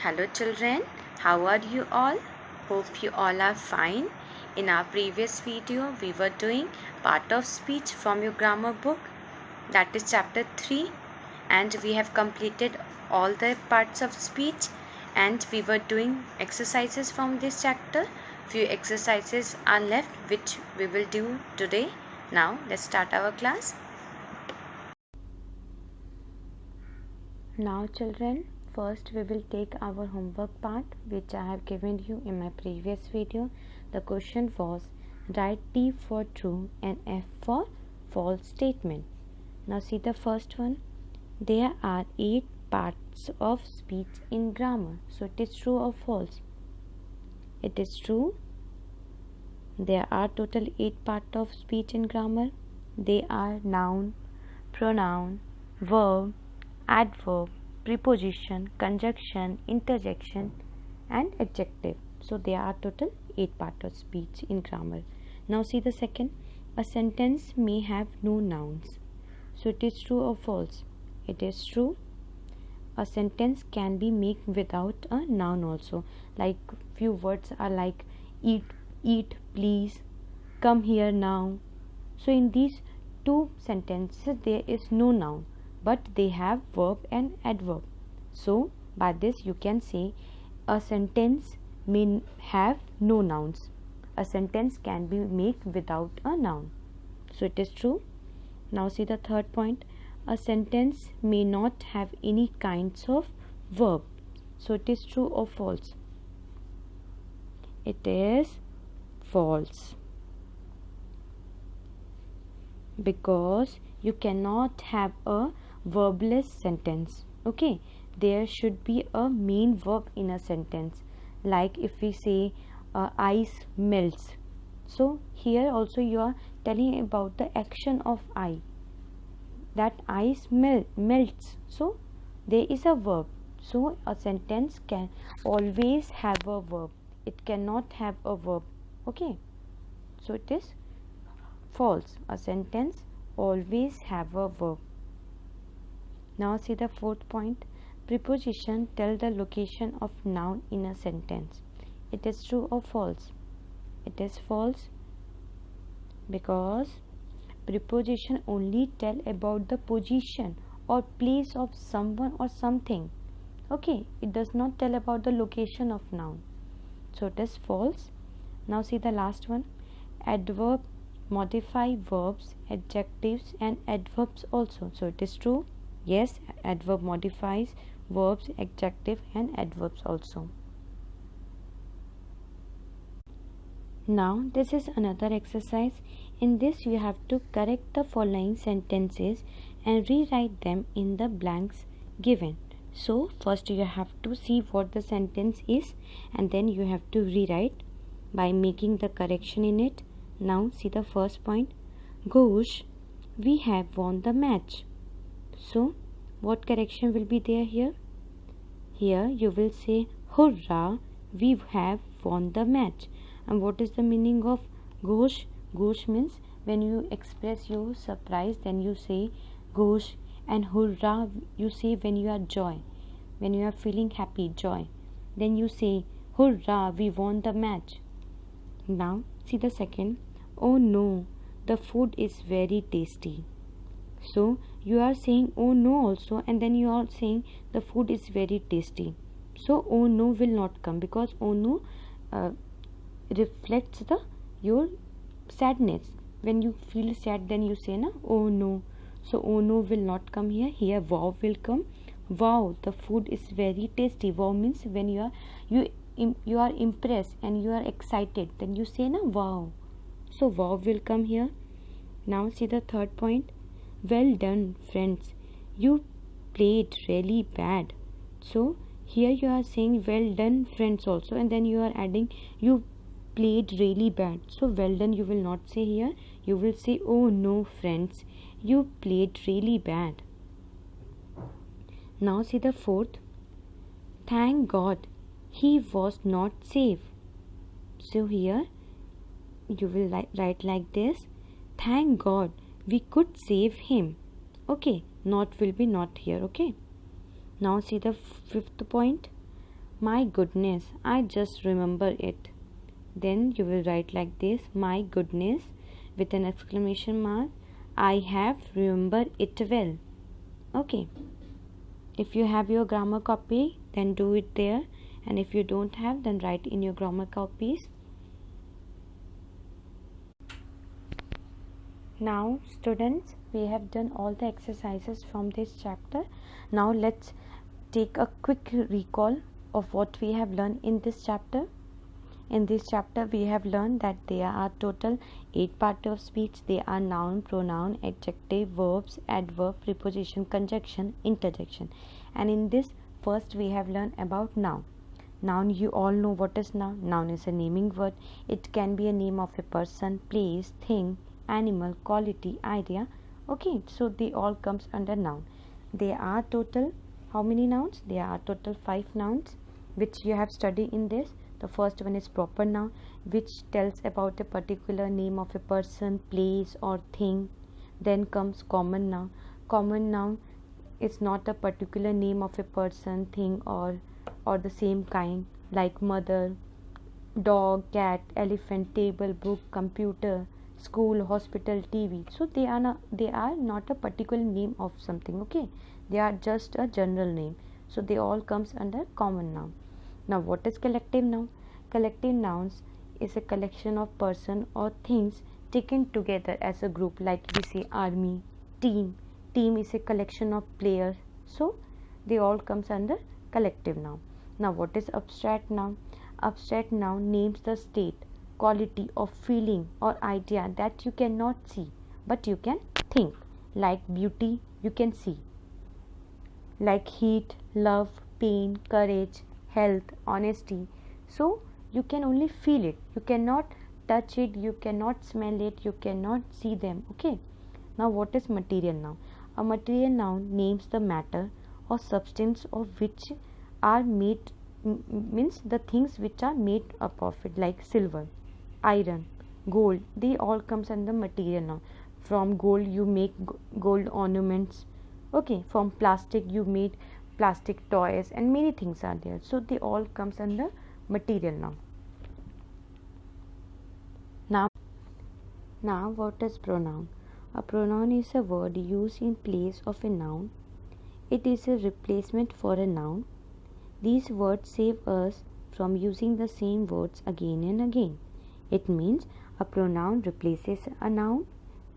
Hello children, how are you all? Hope you all are fine. In our previous video, we were doing part of speech from your grammar book, that is chapter 3, and we have completed all the parts of speech and we were doing exercises from this chapter. Few exercises are left which we will do today. Now let's start our class. Now children, first we will take our homework part which I have given you in my previous video. The question was write T for true and F for false statement. Now see the first one. There are 8 parts of speech in grammar. So it is true or false? It is true. There are total 8 parts of speech in grammar. They are noun, pronoun, verb, adverb, preposition, conjunction, interjection and adjective. So there are total 8 parts of speech in grammar. Now see the second. A sentence may have no nouns. So it is true or false? It is true. A sentence can be made without a noun also. Like few words are like eat, please, come here now. So in these two sentences there is no noun, but they have verb and adverb. So by this you can say a sentence may have no nouns. A sentence can be made without a noun. So it is true. Now see the third point. A sentence may not have any kinds of verb. So it is true or false? It is false. Because you cannot have a verbless sentence. Okay, there should be a main verb in a sentence. Like if we say ice melts, so here also you are telling about the action of ice, that ice melts. So there is a verb. So a sentence can always have a verb. It cannot have a verb. Okay, so it is false. A sentence always have a verb. Now see the fourth point. Preposition tell the location of noun in a sentence. It is true or false? It is false, because preposition only tell about the position or place of someone or something. Okay, it does not tell about the location of noun. So it is false. Now see the last one. Adverb modify verbs, adjectives and adverbs also. So it is true. Yes, adverb modifies verbs, adjective and adverbs also. Now this is another exercise. In this you have to correct the following sentences and rewrite them in the blanks given. So first you have to see what the sentence is and then you have to rewrite by making the correction in it. Now see the first point. Ghosh, we have won the match. So what correction will be there here? Here you will say hurrah, we have won the match. And what is the meaning of ghosh? Ghosh means when you express your surprise, then you say ghosh, and hurrah you say when you are joy, when you are feeling happy, joy, then you say hurrah, we won the match. Now see the second. Oh no, the food is very tasty. So you are saying oh no also, and then you are saying the food is very tasty. So oh no will not come, because oh no reflects the your sadness. When you feel sad, then you say na oh no. So oh no will not come here. Here wow will come. Wow, the food is very tasty. Wow means when you are impressed and you are excited, then you say na wow. So wow will come here. Now see the third point. Well done friends, you played really bad. So here you are saying well done friends also, and then you are adding you played really bad. So well done you will not say here. You will say oh no friends, you played really bad. Now see the fourth. Thank God he was not safe. So here you will write like this. Thank God we could save him. Okay, not will be not here. Okay, now see the fifth point. My goodness, I just remember it. Then you will write like this, my goodness, with an exclamation mark. I have remembered it well. Okay. If you have your grammar copy, then do it there. And if you don't have, then write in your grammar copies. Now students, we have done all the exercises from this chapter. Now let's take a quick recall of what we have learned in this chapter. In this chapter we have learned that there are total 8 parts of speech. They are noun, pronoun, adjective, verbs, adverb, preposition, conjunction, interjection. And in this first we have learned about noun. Noun, you all know what is noun. Noun is a naming word. It can be a name of a person, place, thing, animal, quality, idea. Okay, so they all comes under noun. There are total how many nouns? There are total 5 nouns which you have studied in this. The first one is proper noun, which tells about a particular name of a person, place or thing. Then comes common noun. Common noun is not a particular name of a person, thing or the same kind, like mother, dog, cat, elephant, table, book, computer, school, hospital, TV. So they are not a particular name of something. Okay, they are just a general name. So they all comes under common noun. Now what is collective noun? Collective nouns is a collection of person or things taken together as a group, like we say army, team. Team is a collection of players. So they all comes under collective noun. Now what is abstract noun? Abstract noun names the state, quality of feeling or idea that you cannot see but you can think, like beauty you can see, like heat, love, pain, courage, health, honesty. So you can only feel it, you cannot touch it, you cannot smell it, you cannot see them. Okay. Now what is material noun? A material noun names the matter or substance of which are made, means the things which are made up of it, like silver, iron, gold. They all comes under material noun. From gold you make gold ornaments. Okay, from plastic you made plastic toys, and many things are there. So they all comes under material noun. Now what is pronoun? A pronoun is a word used in place of a noun. It is a replacement for a noun. These words save us from using the same words again and again. It means a pronoun replaces a noun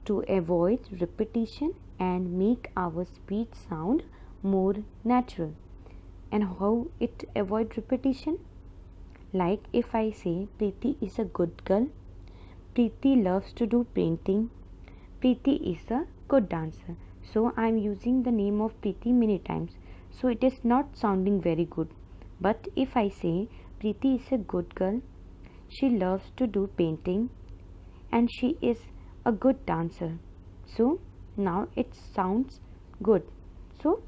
to avoid repetition and make our speech sound more natural. And how it avoid repetition? Like if I say Preeti is a good girl, Preeti loves to do painting, Preeti is a good dancer. So I am using the name of Preeti many times. So it is not sounding very good. But if I say Preeti is a good girl, she loves to do painting, and she is a good dancer. So now it sounds good. So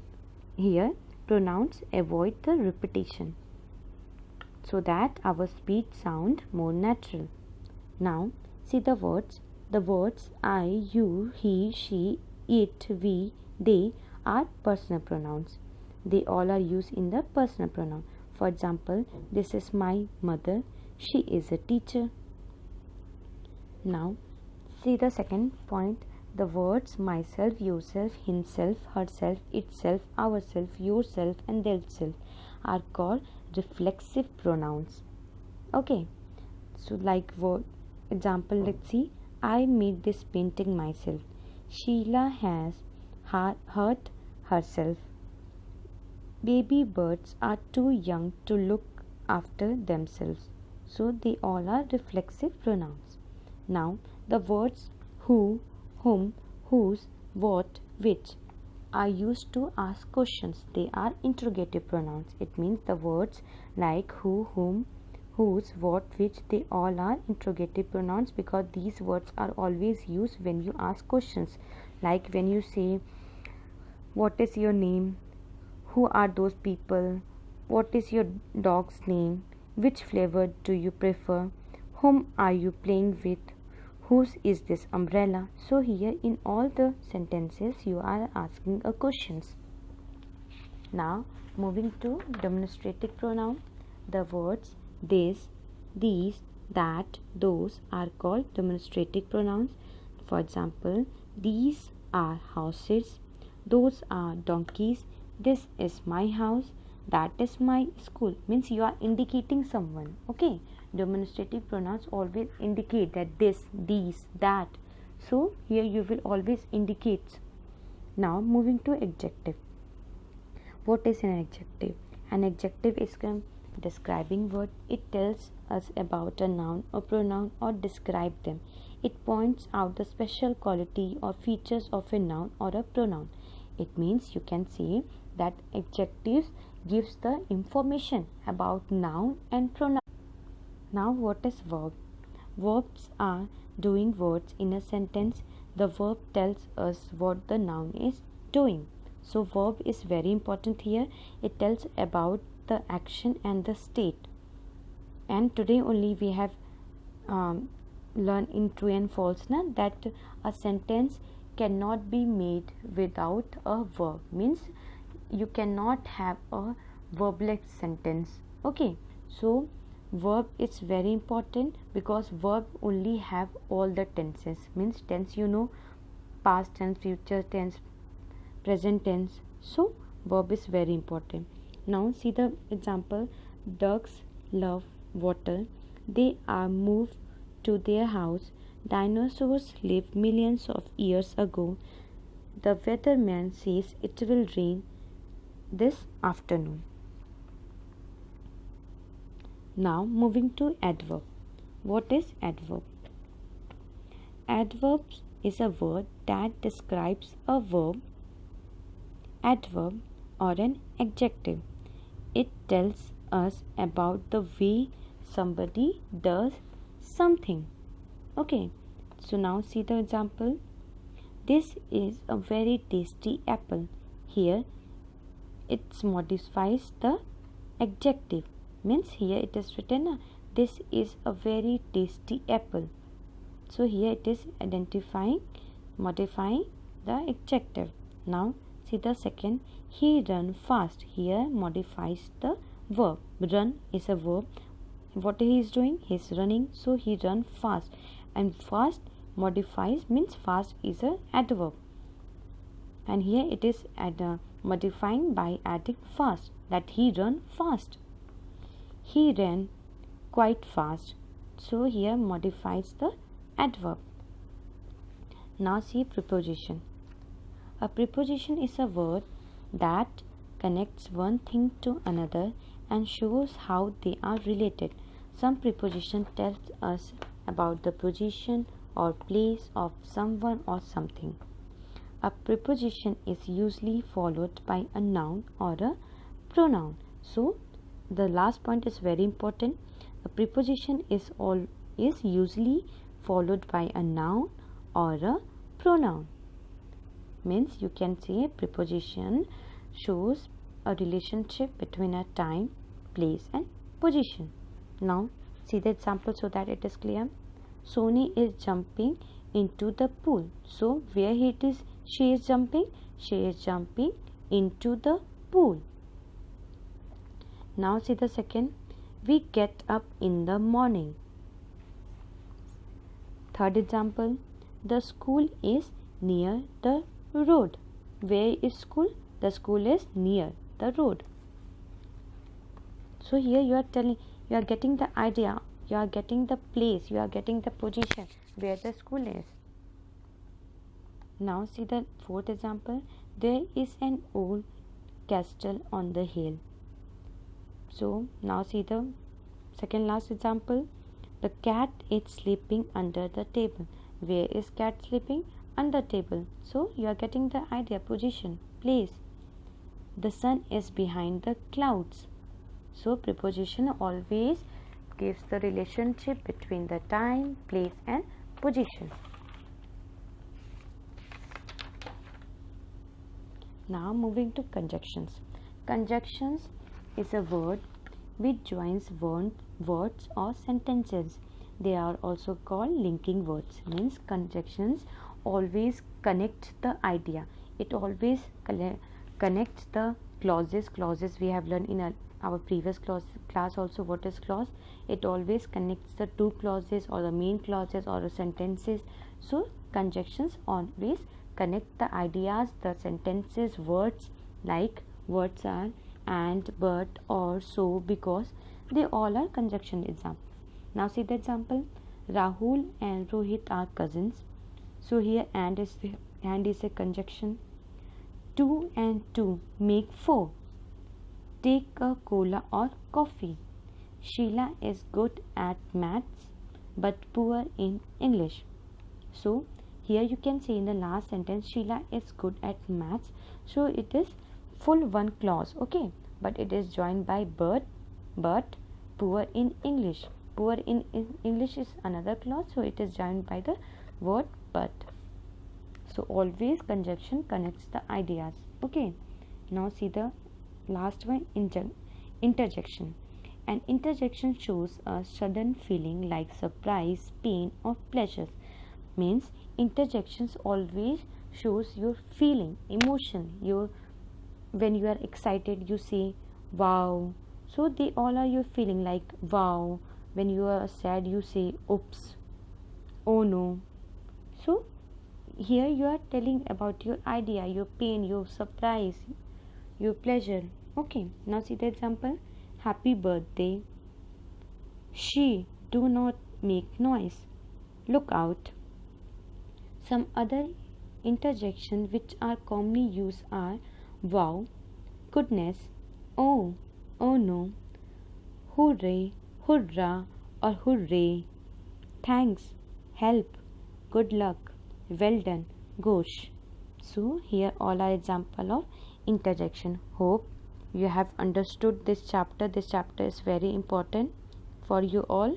here pronouns avoid the repetition so that our speech sound more natural. Now see the words. The words I, you, he, she, it, we, they are personal pronouns. They all are used in the personal pronoun. For example, this is my mother. She is a teacher. Now see the second point. The words myself, yourself, himself, herself, itself, ourself, yourself and theirself are called reflexive pronouns. Okay. So like word example, let's see. I made this painting myself. Sheila has hurt herself. Baby birds are too young to look after themselves. So they all are reflexive pronouns. Now the words who, whom, whose, what, which are used to ask questions. They are interrogative pronouns. It means the words like who, whom, whose, what, which, they all are interrogative pronouns because these words are always used when you ask questions. Like when you say, what is your name? Who are those people? What is your dog's name? Which flavor do you prefer? Whom are you playing with? Whose is this umbrella? So here in all the sentences you are asking a questions. Now moving to demonstrative pronoun. The words this, these, that, those are called demonstrative pronouns. For example, these are houses, those are donkeys, this is my house, that is my school. Means you are indicating someone. Okay, demonstrative pronouns always indicate that this, these, that. So here you will always indicate. Now moving to adjective. What is an adjective? An adjective is a describing word. It tells us about a noun or pronoun or describe them. It points out the special quality or features of a noun or a pronoun. It means you can say that adjectives gives the information about noun and pronoun. Now what is verb? Verbs are doing words in a sentence. The verb tells us what the noun is doing. So verb is very important here. It tells about the action and the state. And today only we have learned in true and false that a sentence cannot be made without a verb. Means you cannot have a verbless sentence. Okay, so verb is very important because verb only have all the tenses. Means tense, you know, past tense, future tense, present tense. So verb is very important. Now see the example. Ducks love water. They are moved to their house. Dinosaurs lived millions of years ago. The weatherman says it will rain this afternoon. Now moving to adverb. What is adverb? Adverb is a word that describes a verb, adverb or an adjective. It tells us about the way somebody does something. Okay, so now see the example. This is a very tasty apple. Here it modifies the adjective. Means here it is written this is a very tasty apple. So here it is modifying the adjective. Now see the second. He run fast. Here modifies the verb. Run is a verb. What he is doing? He is running. So he run fast. And fast modifies, means fast is a adverb. And here it is modifying by adding fast, that he run fast. He ran quite fast. So here modifies the adverb. Now see preposition. A preposition is a word that connects one thing to another and shows how they are related. Some preposition tells us about the position or place of someone or something. A preposition is usually followed by a noun or a pronoun. So the last point is very important. A preposition is usually followed by a noun or a pronoun. Means you can say preposition shows a relationship between a time, place and position. Now see the example so that it is clear. Sony is jumping into the pool. So where she is jumping? She is jumping into the pool. Now see the second. We get up in the morning. Third example. The school is near the road. Where is school? The school is near the road. So here you are getting the idea, you are getting the place, you are getting the position where the school is. Now see the fourth example. There is an old castle on the hill. So now see the second last example. The cat is sleeping under the table. Where is cat sleeping? Under table. So you are getting the idea, position, place. The sun is behind the clouds. So preposition always gives the relationship between the time, place and position. Now moving to conjunctions. Conjunctions is a word which joins words or sentences. They are also called linking words. Means conjunctions always connect the idea. It always connects the clauses. Clauses we have learned in our previous class also, what is clause? It always connects the two clauses or the main clauses or the sentences. So conjunctions always connect the ideas, the sentences, words, like words are and, but, or, so, because they all are conjunction examples. Now see the example. Rahul and Rohit are cousins. So here and is a conjunction. 2 and 2 make 4. Take a cola or coffee. Sheila is good at maths but poor in English. So here you can say in the last sentence, Sheila is good at maths. So it is full one clause, okay, but it is joined by but poor in English. Poor in English is another clause, so it is joined by the word but. So always conjunction connects the ideas. Okay. Now see the last one, interjection. An interjection shows a sudden feeling like surprise, pain, or pleasure. Means interjections always shows your feeling, emotion. When you are excited, you say wow. So they all are your feeling like wow. When you are sad, you say oops, oh no. So here you are telling about your idea, your pain, your surprise, your pleasure. Okay, now see the example. Happy birthday. She, do not make noise. Look out. Some other interjections which are commonly used are wow, goodness, oh, oh no, hooray, hurrah, or hooray, thanks, help, good luck, well done, gosh. So here all are example of interjection. Hope you have understood this chapter. This chapter is very important for you all.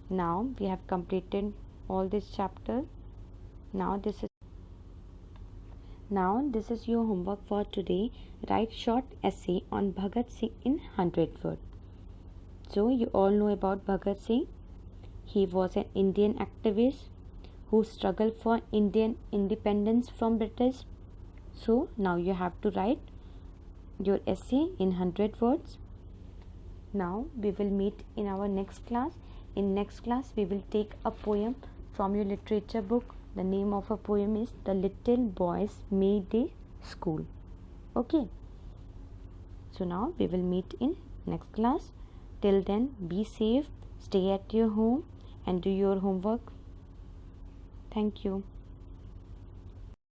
Now we have completed all this chapter. Now this is your homework for today. Write short essay on Bhagat Singh in 100 words. So you all know about Bhagat Singh. He was an Indian activist who struggled for Indian independence from British. So now you have to write your essay in 100 words. Now we will meet in our next class. In next class we will take a poem from your literature book. The name of a poem is The Little Boy's May Day School. Okay. So now we will meet in next class. Till then, be safe, stay at your home and do your homework. Thank you.